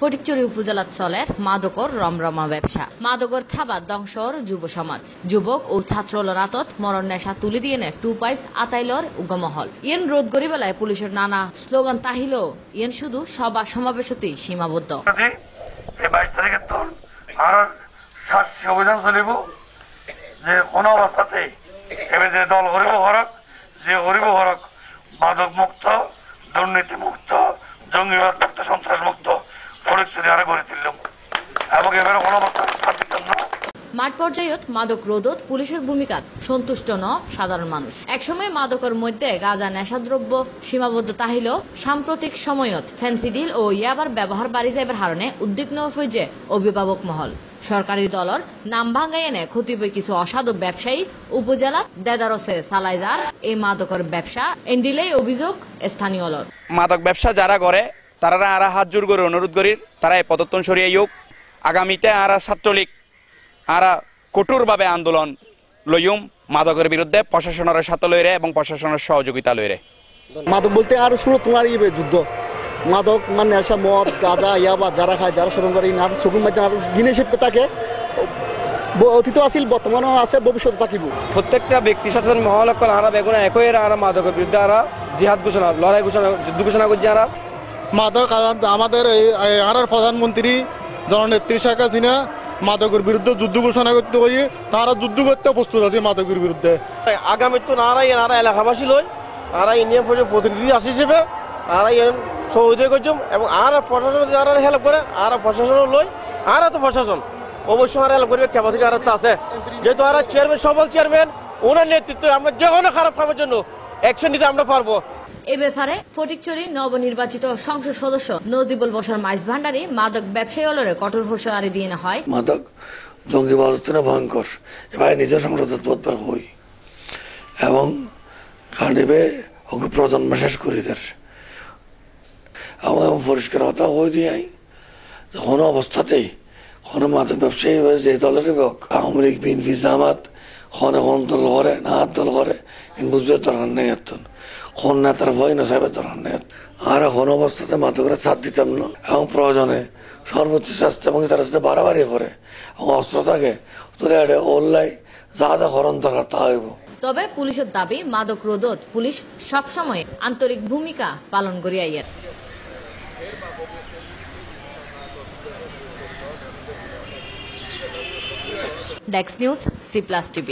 ফটিকছড়ি উপজেলাত চলের মাদকর রমরমা ব্যবসা। মাদকর থাবা ধ্বংসর যুব সমাজ, যুবক ও ছাত্রল রাতত মরণ নেশা তুলি দিয়ে টু পাইস আতাইলর উগমহল। ইয়েন রোধ গরিবেলায় পুলিশের নানা স্লোগান তাহিল ইয়েন শুধু সভা সমাবেশতেই সীমাবদ্ধ। 22 তারিখে তোর আর শাস্তি অভিযান চলিব যে কোনো অবস্থাতে এবার যে দল হরিব হরক যে হরিব হরক মাদক মুক্ত, দুর্নীতি মুক্ত, জঙ্গিবাদ মুক্ত, সন্ত্রাস মুক্ত ফটিকছড়ি আরো গড়ে তুললাম এবং এবারে কোনো অবস্থা না। মাঠ পর্যায়ত মাদক রোধত পুলিশের ভূমিকা সন্তুষ্ট ন সাধারণ মানুষ। একসময় মাদকের মধ্যে গাঁজা নেশাদ্রব্য সীমাবদ্ধ তাহিল সাম্প্রতিক সময়ত ফেন্সিডিল ও ইয়াবার ব্যবহার বাড়ি যাইবার হারণে উদ্বিগ্ন হয়েছে অভিভাবক মহল। সরকারি দলর নাম ভাঙ্গাই এনে ক্ষতিবই কিছু অসাধু ব্যবসায়ী উপজেলা দেদারসে চালাই যার এই মাদকের ব্যবসা এন্ডিলেই অভিযোগ স্থানীয়লর। মাদক ব্যবসা যারা করে তারা আর হাত জোর করে অনুরোধ করি তারা এই পদত্তন সরিয়ে হোক। আগামীতে আর ছাত্রলীগ আর কঠোরভাবে আন্দোলন লইম মাদকের বিরুদ্ধে প্রশাসনের সাথে লইরে এবং প্রশাসনের সহযোগিতা লইরে। মাদক বলতে আর শুরু তোমার যুদ্ধ মাদক মানে নেশা মদ গাঁজা ইয়াবা যারা খায় যারা সেবন করে না চকুর মধ্যে আর গিনে হিসেবে তাকে অতীত আছিল বর্তমানও আছে ভবিষ্যতে থাকিব। প্রত্যেকটা ব্যক্তি সচেতন মহল হারা বেগুনা একই আর মাদকের বিরুদ্ধে আর জিহাদ ঘোষণা লড়াই ঘোষণা যুদ্ধ ঘোষণা করছে। আর মাদক আমাদের আর প্রধানমন্ত্রী জননেত্রী শেখ হাসিনা মাদকের বিরুদ্ধে যুদ্ধ ঘোষণা করতে হয়ে তারা যুদ্ধ করতে প্রস্তুত আছে মাদকের বিরুদ্ধে। আগামী তো নারাই এলাকাবাসী লই আর ইন্ডিয়ান প্রতিনিধি আসি হিসেবে আর সহযোগিতা করছম এবং আর প্রশাসন যারা হেল্প করে আর প্রশাসন লই আর তো প্রশাসন অবশ্যই আর হেল্প করবে ক্যাপাসিটি আর আছে যেহেতু আর চেয়ারম্যান সবল চেয়ারম্যান ওনার নেতৃত্বে আমরা যে কোনো খারাপ কামের জন্য অ্যাকশন নিতে আমরা পারবো। এ ব্যাপারে ফটিকছড়ি নবনির্বাচিত সংসদ সদস্য নজিবুল বশর মাইজ ভান্ডারী মাদক ব্যবসায়ী অলরে কঠোর হুঁশিয়ারি দিয়ে হয়। মাদক জঙ্গিবাদ ভয়ঙ্কর এবার নিজের সংসদ বোধবার হই এবং কার্ডিবে ওকে প্রজন্ম শেষ করি দের এবং পরিষ্কার হতা হয়ে দিয়ে কোনো অবস্থাতেই কোনো মাদক ব্যবসায়ী যে দলের হোক আওয়ামী লীগ বিএনপি জামাত কোনো দল করে না দল করে বুঝবে দরকার নেই কোন নেতার ভয় না সাহেবের দরকার নেই আর কোনো অবস্থাতে মাদকের ছাড় দিতাম না এবং প্রয়োজনে সর্বোচ্চ শাস্তি এবং তারা সাথে বাড়াবাড়ি করে এবং অস্ত্র থাকে তুলে ওল্লাই যা যা হরণ দরকার তা হইব। তবে পুলিশের দাবি মাদক রোধত পুলিশ সবসময় আন্তরিক ভূমিকা পালন করিয়া ইয়ের। Desk news C+ TV।